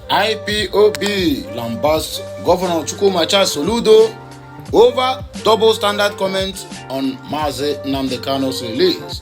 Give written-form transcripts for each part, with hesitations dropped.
IPOB lambasts Governor Soludo over double standard comments on Mazi Nnamdi Kanu's release.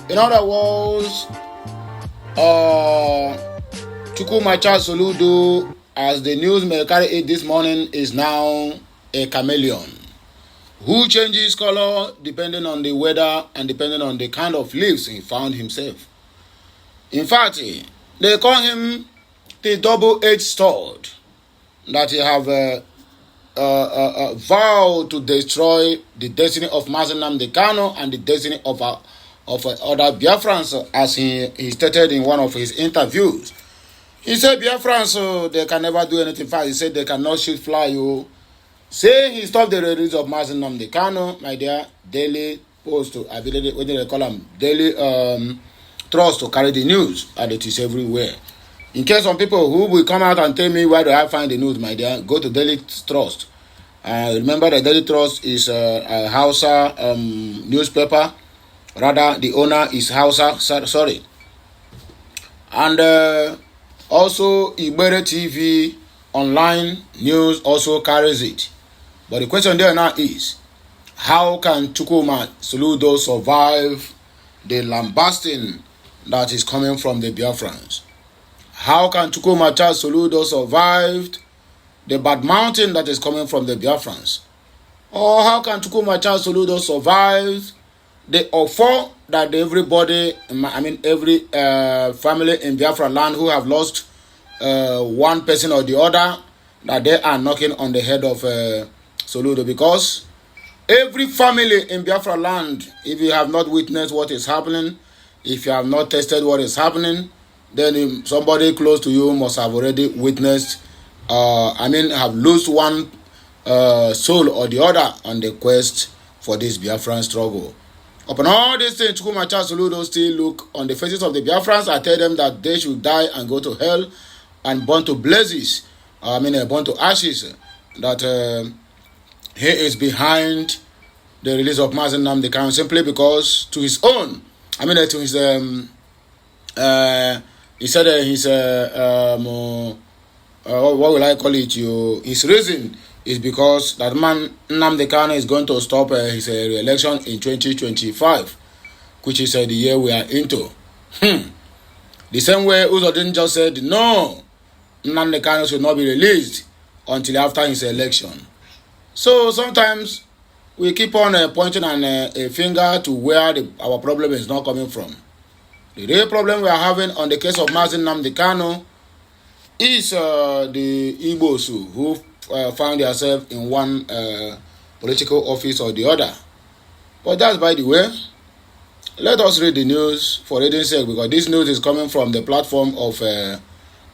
In other words, Soludo, as the news may carry it this morning, is now a chameleon who changes color depending on the weather and depending on the kind of leaves he found himself. In fact, they call him the double-edged sword that he have vowed to destroy the destiny of Mazi Nnamdi Kanu and the destiny of other Biafrans, as he stated in one of his interviews. He said Biafrans, they can never do anything. In fact, he said they cannot shoot fly. Saying he stopped the release of Mazi Nnamdi Kanu, my dear, daily post, what do they call them? Daily trust to carry the news, and it is everywhere. In case some people who will come out and tell me where do I find the news, my dear, go to Daily Trust. Remember that Daily Trust is a Hausa newspaper. Rather, the owner is Hausa. Sorry. And also, Ibere TV online news also carries it. But the question there now is, how can Soludo survive the lambasting that is coming from the Biafrans? How can Soludo survive the bad mountain that is coming from the Biafrans? Or how can Soludo survive the offer that everybody, every family in Biafra land who have lost one person or the other, that they are knocking on the head of Soludo? Because every family in Biafra land, if you have not witnessed what is happening, if you have not tested what is happening, then somebody close to you must have already witnessed, have lost one soul or the other on the quest for this Biafran struggle. Upon all these things, Soludo still look on the faces of the Biafrans. I tell them that they should die and go to hell and burn to blazes, burn to ashes, that he is behind the release of Mazi Nnamdi Kanu simply because to his own, to his he said his what will I call it? His reason is because that man Nnamdi Kanu is going to stop his re-election in 2025, which is the year we are into. The same way Uzodin just said no, Nnamdi Kanu should not be released until after his election. So sometimes we keep on pointing a finger to where our problem is not coming from. The real problem we are having on the case of Mazi Nnamdi Kanu is the Igbos who found themselves in one political office or the other. But that's by the way. Let us read the news for reading's sake, because this news is coming from the platform of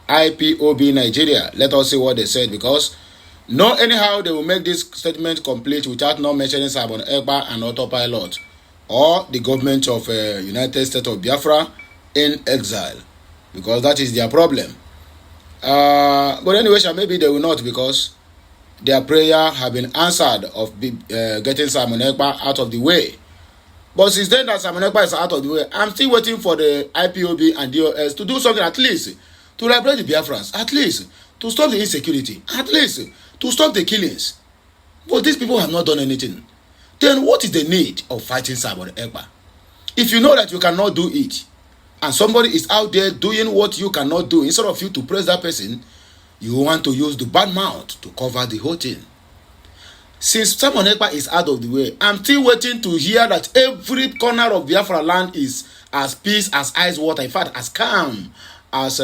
IPOB Nigeria. Let us see what they said, because anyhow they will make this statement complete without not mentioning Simon Ekpa and Autopilot, or the government of United States of Biafra in exile, because that is their problem. But anyway, maybe they will not, because their prayer have been answered of getting Simon Ekpa out of the way. But since then that Simon Ekpa is out of the way, I'm still waiting for the IPOB and DOS to do something, at least to liberate the Biafrans, at least to stop the insecurity, at least to stop the killings. But these people have not done anything. Then what is the need of fighting Simon Ekpa? If you know that you cannot do it, and somebody is out there doing what you cannot do, instead of you to praise that person, you want to use the bad mouth to cover the whole thing. Since Simon Ekpa is out of the way, I'm still waiting to hear that every corner of Biafra land is as peace as ice water, in fact, as calm as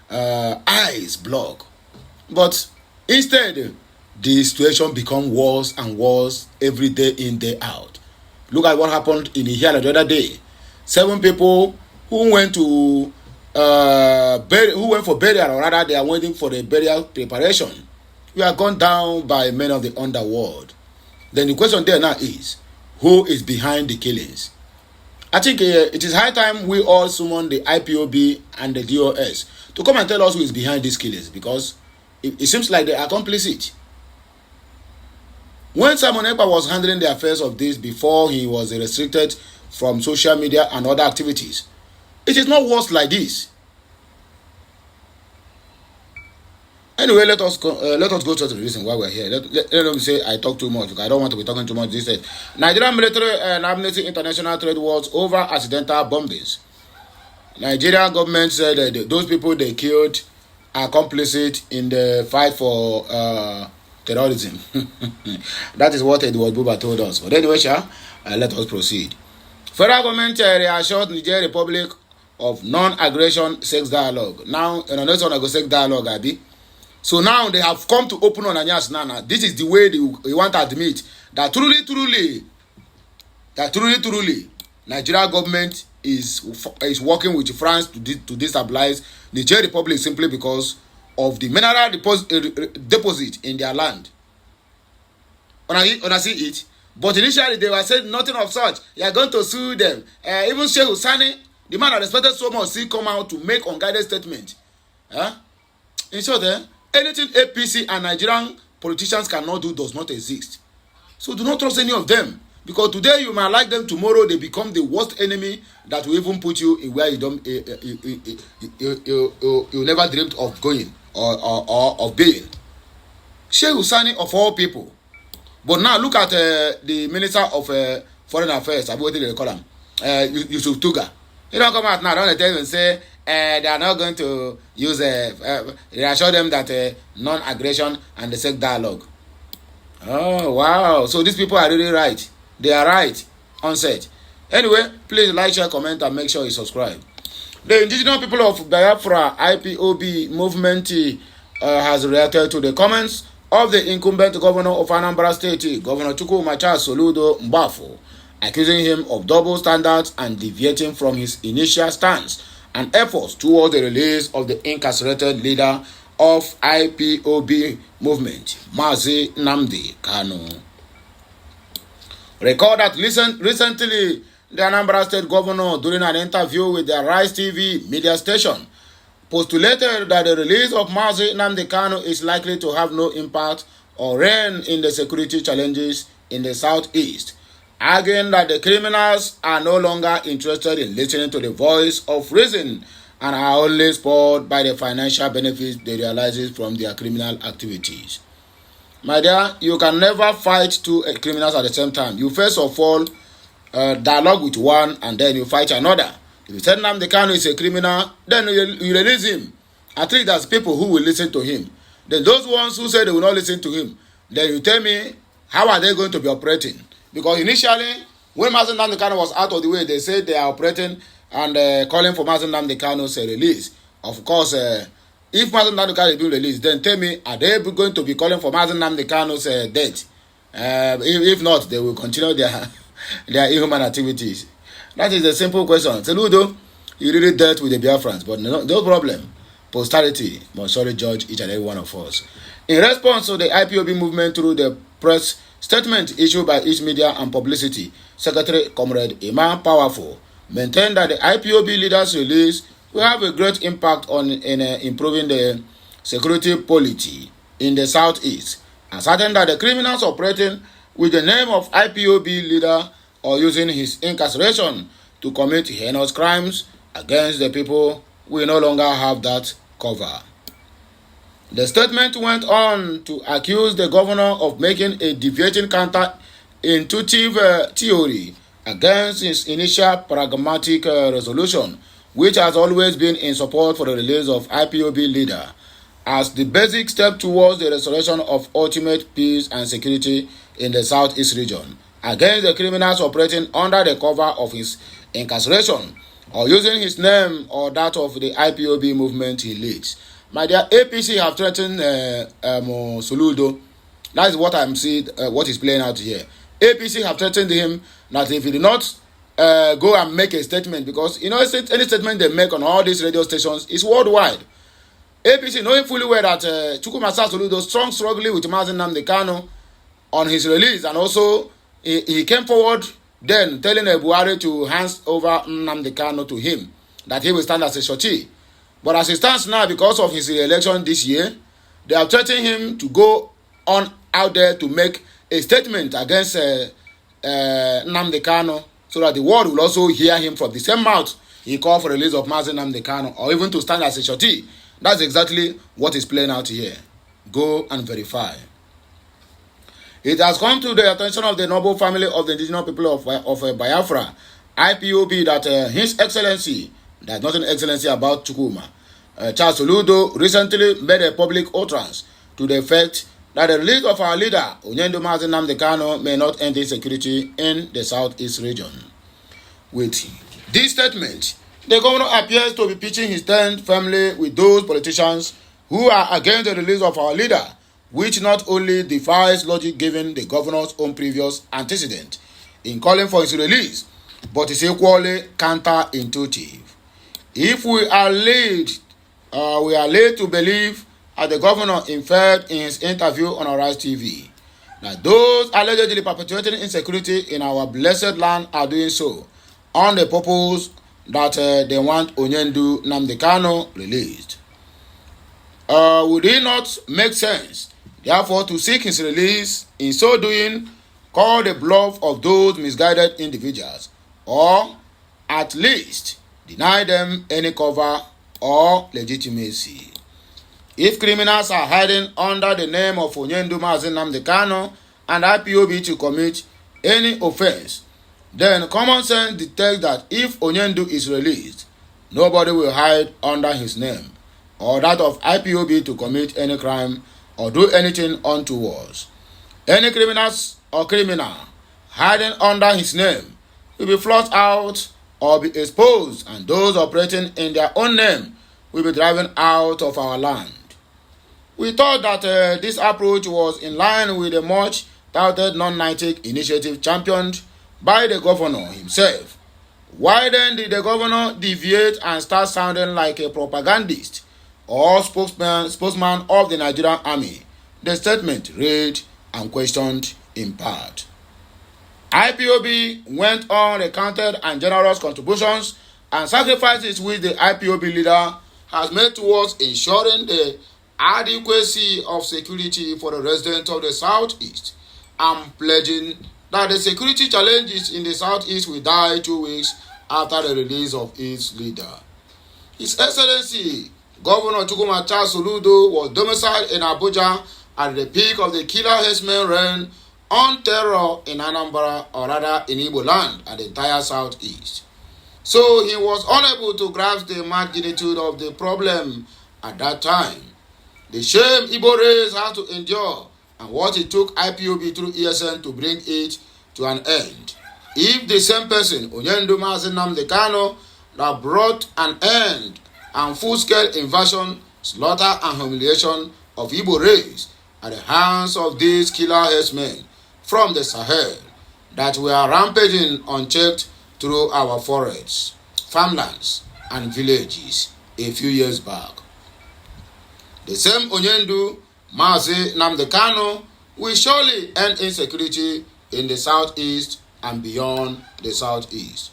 ice block. But instead, the situation becomes worse and worse every day in, day out. Look at what happened in Niger the other day. 7 people who went to who went for burial, or rather they are waiting for the burial preparation, we are gone down by men of the underworld. Then the question there now is, who is behind the killings? I think it is high time we all summon the IPOB and the DOS to come and tell us who is behind these killings, because it seems like they are complicit. When Simon Ekpa was handling the affairs of this before he was restricted from social media and other activities, it is not worse like this. Anyway, let us go to the reason why we're here. Let me say I talk too much because I don't want to be talking too much these days. Nigerian military and Amnesty International trade wars over accidental bombings. Nigerian government said that those people they killed are complicit in the fight for terrorism. That is what Edward Buba told us. But anyway, let us proceed. Federal government reassured Niger Republic of non-aggression sex dialogue. Now, next one I go sex dialogue, Abi. So now they have come to open on Anyas Nana. This is the way they want to admit that truly, Nigeria government is working with France to destabilize Niger Republic simply because of the mineral deposit in their land. When I see it, but initially they were saying nothing of such. You are going to sue them. Even Sheikh Husani, the man that respected so much, still come out to make unguided statement. In short, anything APC and Nigerian politicians cannot do does not exist. So do not trust any of them. Because today you might like them, tomorrow they become the worst enemy that will even put you in where you don't you never dreamed of going or of being. Sheikh Husani of all people. But now look at the Minister of Foreign Affairs, what did they call him? Yusuf Tuga. He don't come out now, don't tell them and say they are not going to use reassure them that non-aggression and the sex dialogue. Oh wow! So these people are really right. They are right on set. Anyway, please like, share, comment, and make sure you subscribe. The indigenous people of Biafra IPOB movement has reacted to the comments of the incumbent governor of Anambra State, Governor Soludo Mbafo, accusing him of double standards and deviating from his initial stance and efforts towards the release of the incarcerated leader of IPOB movement, Mazi Nnamdi Kanu. Recall that recently the Anambra State governor, during an interview with the Rise TV media station, postulated that the release of Mazi Nnamdi Kanu is likely to have no impact or rein in the security challenges in the southeast, arguing that the criminals are no longer interested in listening to the voice of reason and are only spurred by the financial benefits they realize from their criminal activities. My dear, you can never fight two criminals at the same time. You first of all dialogue with one and then you fight another. If you tell Nnamdi Kanu is a criminal, then you release him. At least there's people who will listen to him. Then those ones who say they will not listen to him, then you tell me, how are they going to be operating? Because initially, when Mazi Nnamdi Kanu was out of the way, they said they are operating and calling for Mazi Nnamdi Kanu's release. Of course, if Mazi Nnamdi Kanu is being released, then tell me, are they going to be calling for Mazi Nnamdi Kanu's death? If not, they will continue their inhuman activities. That is a simple question. Soludo, you really dealt with the Biafrans, but no problem. Posterity must surely judge each and every one of us. In response to the IPOB movement through the press statement issued by each media and publicity, Secretary Comrade Iman Powerful maintained that the IPOB leaders' release will have a great impact in improving the security polity in the southeast, and certain that the criminals operating with the name of IPOB leader or using his incarceration to commit heinous crimes against the people will no longer have that cover. The statement went on to accuse the governor of making a deviating counter-intuitive theory against his initial pragmatic resolution, which has always been in support for the release of IPOB leader, as the basic step towards the restoration of ultimate peace and security in the southeast region, against the criminals operating under the cover of his incarceration or using his name or that of the IPOB movement he leads. My dear, APC have threatened Soludo. That is what I'm seeing, what is playing out here. APC have threatened him that if he did not go and make a statement, because you know any statement they make on all these radio stations is worldwide. APC knowing fully well that Chukwumasa Soludo struggling with Mazi Nnamdi Kanu on his release, and also he came forward then telling Buhari to hand over Nnamdi Kanu to him, that he will stand as a shorty. But as it stands now, because of his re-election this year, they are threatening him to go on out there to make a statement against Nnamdi Kanu, so that the world will also hear him from the same mouth he called for the release of Mazi Nnamdi Kanu, or even to stand as a shorty. That's exactly what is playing out here. Go and verify. It has come to the attention of the noble family of the indigenous people of Biafra, IPOB, that His Excellency, there's nothing excellency about Chukuma, Charles Soludo recently made a public utterance to the effect that the release of our leader, Onyendu Mazi Nnamdi Kanu, may not end insecurity in the southeast region. With this statement, the governor appears to be pitching his tent firmly with those politicians who are against the release of our leader, which not only defies logic given the governor's own previous antecedent in calling for his release, but is equally counterintuitive. If we are led to believe, as the governor inferred in his interview on Arise TV, that those allegedly perpetuating insecurity in our blessed land are doing so on the purpose that they want Onyendu Nnamdi Kanu released. Would it not make sense, therefore, to seek his release, in so doing, call the bluff of those misguided individuals, or at least deny them any cover or legitimacy? If criminals are hiding under the name of Onyendu Mazi Nnamdi Kanu and IPOB to commit any offense, then common sense dictates that if Onyendu is released, nobody will hide under his name or that of IPOB to commit any crime or do anything untoward. Any criminals or criminal hiding under his name will be flushed out or be exposed, and those operating in their own name will be driven out of our land. We thought that this approach was in line with the much touted non-nitic initiative championed by the governor himself. Why then did the governor deviate and start sounding like a propagandist or spokesman of the Nigerian army? The statement read and questioned in part. IPOB went on recounted and generous contributions and sacrifices which the IPOB leader has made towards ensuring the adequacy of security for the residents of the southeast, and pledging that the security challenges in the southeast will die 2 weeks after the release of its leader. His Excellency Governor Charles Soludo was domiciled in Abuja at the peak of the killer herdsmen reign on terror in Anambra, or rather in Igbo land, and the entire southeast. So he was unable to grasp the magnitude of the problem at that time, the shame Igbo race had to endure, and what it took IPOB through ESN to bring it to an end. If the same person, Onyendu Mazi Nnamdi Kanu, that brought an end and full-scale invasion, slaughter and humiliation of Igbo race at the hands of these killer herdsmen from the Sahel that were rampaging unchecked through our forests, farmlands, and villages a few years back. The same Onyendu Mazi Nnamdi Kanu will surely end insecurity in the southeast and beyond the southeast.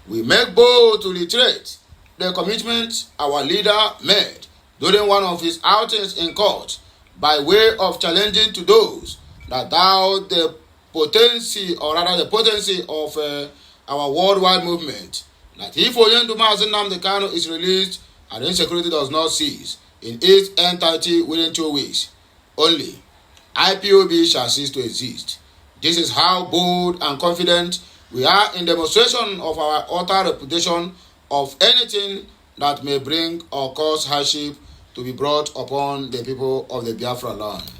We make bold to reiterate the commitment our leader made during one of his outings in court, by way of challenging to those that doubt the potency, or rather the potency of our worldwide movement, that if Onyendu Mazi Nnamdi Kanu is released and insecurity does not cease in its entirety within 2 weeks only, IPOB shall cease to exist. This is how bold and confident we are in demonstration of our utter repudiation of anything that may bring or cause hardship to be brought upon the people of the Biafra land.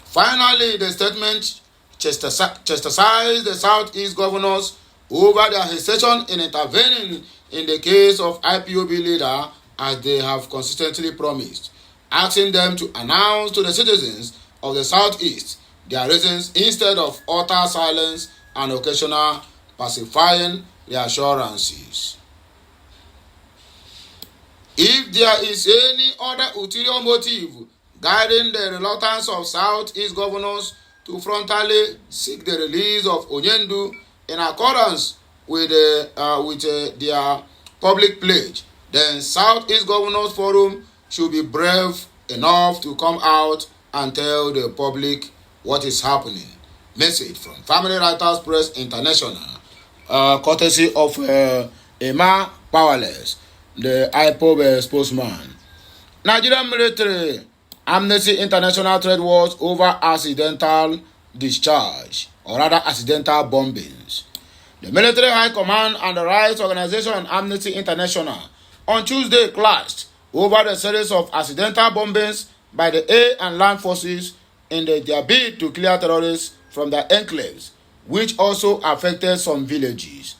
Finally, the statement chastised the Southeast governors over their hesitation in intervening in the case of IPOB leader, as they have consistently promised, asking them to announce to the citizens of the Southeast their reasons instead of utter silence and occasional pacifying reassurances. If there is any other ulterior motive guiding the reluctance of Southeast governors to frontally seek the release of Onyendu in accordance with their public pledge, then Southeast Governors Forum should be brave enough to come out and tell the public what is happening. Message from Family Writers Press International, courtesy of Emma Powerless, the IPOB spokesman. Nigerian military Amnesty International trade wars over accidental discharge, or rather accidental bombings. The Military High Command and the rights organization Amnesty International on Tuesday clashed over the series of accidental bombings by the air and land forces in their bid to clear terrorists from their enclaves, which also affected some villages.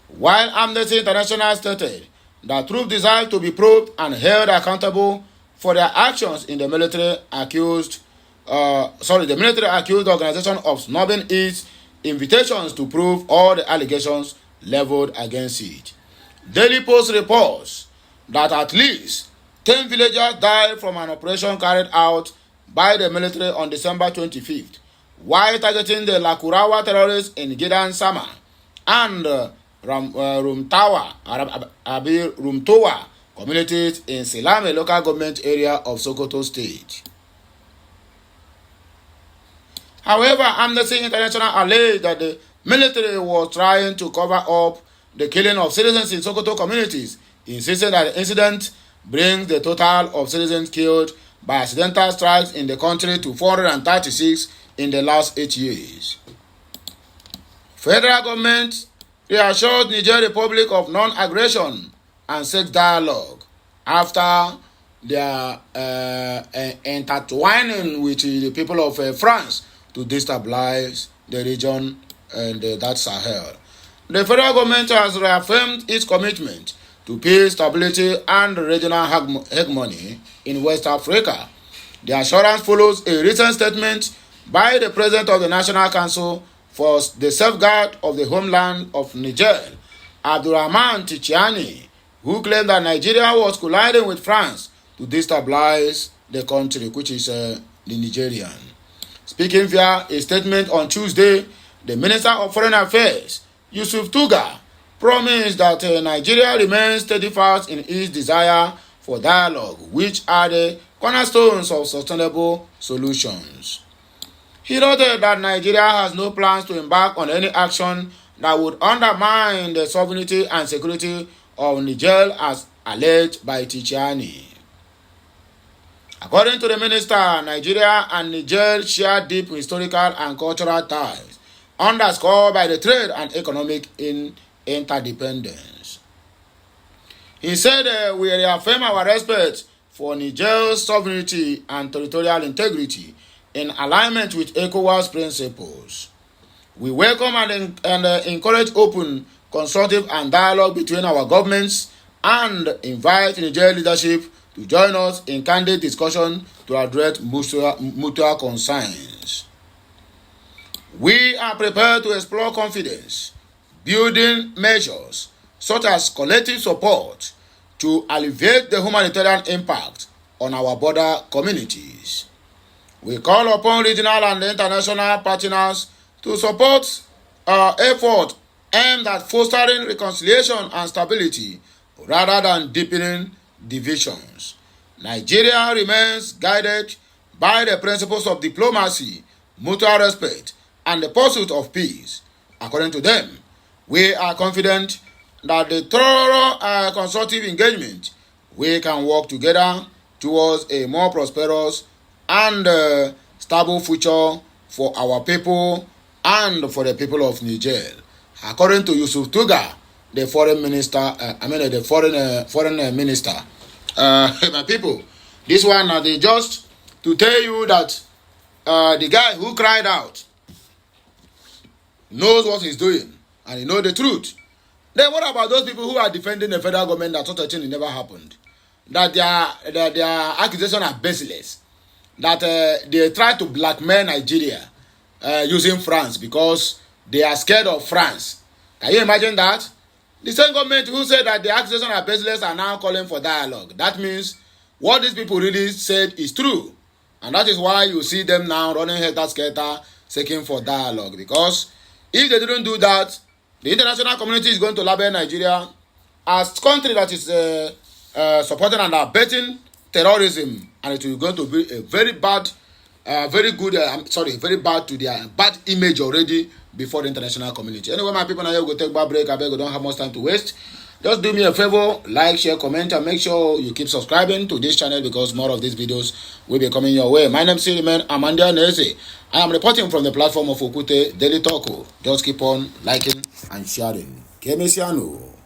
While Amnesty International stated that troops desire to be probed and held accountable for their actions in the military accused the organization of snubbing its invitations to prove all the allegations leveled against it. Daily Post reports that at least 10 villagers died from an operation carried out by the military on December 25th, while targeting the Lakurawa terrorists in Gidan Sama and Rumtowa communities in Silame local government area of Sokoto State. However, Amnesty International alleged that the military was trying to cover up the killing of citizens in Sokoto communities, insisting that the incident brings the total of citizens killed by accidental strikes in the country to 436 in the last 8 years. Federal government reassured Niger Republic of non-aggression and sex dialogue after their intertwining with the people of France to destabilize the region and that Sahel. The federal government has reaffirmed its commitment to peace, stability, and regional hegemony in West Africa. The assurance follows a recent statement by the President of the National Council for the Safeguard of the Homeland of Niger, Abdurrahman Tichiani, who claimed that Nigeria was colliding with France to destabilize the country, which is the Nigerian. Speaking via a statement on Tuesday, the Minister of Foreign Affairs, Yusuf Tuga, promised that Nigeria remains steadfast in its desire for dialogue, which are the cornerstones of sustainable solutions. He noted that Nigeria has no plans to embark on any action that would undermine the sovereignty and security of Niger as alleged by Tichiani. According to the minister, Nigeria and Niger share deep historical and cultural ties, underscored by the trade and economic interdependence. He said, we reaffirm our respect for Niger's sovereignty and territorial integrity in alignment with ECOWAS principles. We welcome and encourage open, constructive and dialogue between our governments and invite Niger leadership to join us in candid discussion to address mutual concerns. We are prepared to explore confidence building measures such as collective support to alleviate the humanitarian impact on our border communities. We call upon regional and international partners to support our effort aimed at fostering reconciliation and stability rather than deepening divisions. Nigeria remains guided by the principles of diplomacy, mutual respect, and the pursuit of peace. According to them, we are confident that the thorough constructive engagement, we can work together towards a more prosperous and stable future for our people and for the people of Niger. According to Yusuf Tuga, the foreign minister, foreign minister. My people, this one they just to tell you that the guy who cried out knows what he's doing and he knows the truth. Then what about those people who are defending the federal government that such a thing never happened? That their accusations are baseless. That they try to blackmail Nigeria using France because they are scared of France. Can you imagine that? The same government who said that the accusations are baseless are now calling for dialogue. That means what these people really said is true. And that is why you see them now running helter-skelter seeking for dialogue. Because if they didn't do that, the international community is going to label Nigeria as country that is supporting and abetting terrorism. And it is going to be a very bad, very bad to their bad image already before the international community. Anyway, my people, now you go take a break. I beg you don't have much time to waste. Just do me a favor, like, share, comment, and make sure you keep subscribing to this channel because more of these videos will be coming your way. My name is Siriman Amanda Neze. I am reporting from the platform of Okute Daily Talk. Just keep on liking and sharing. Kemesiano.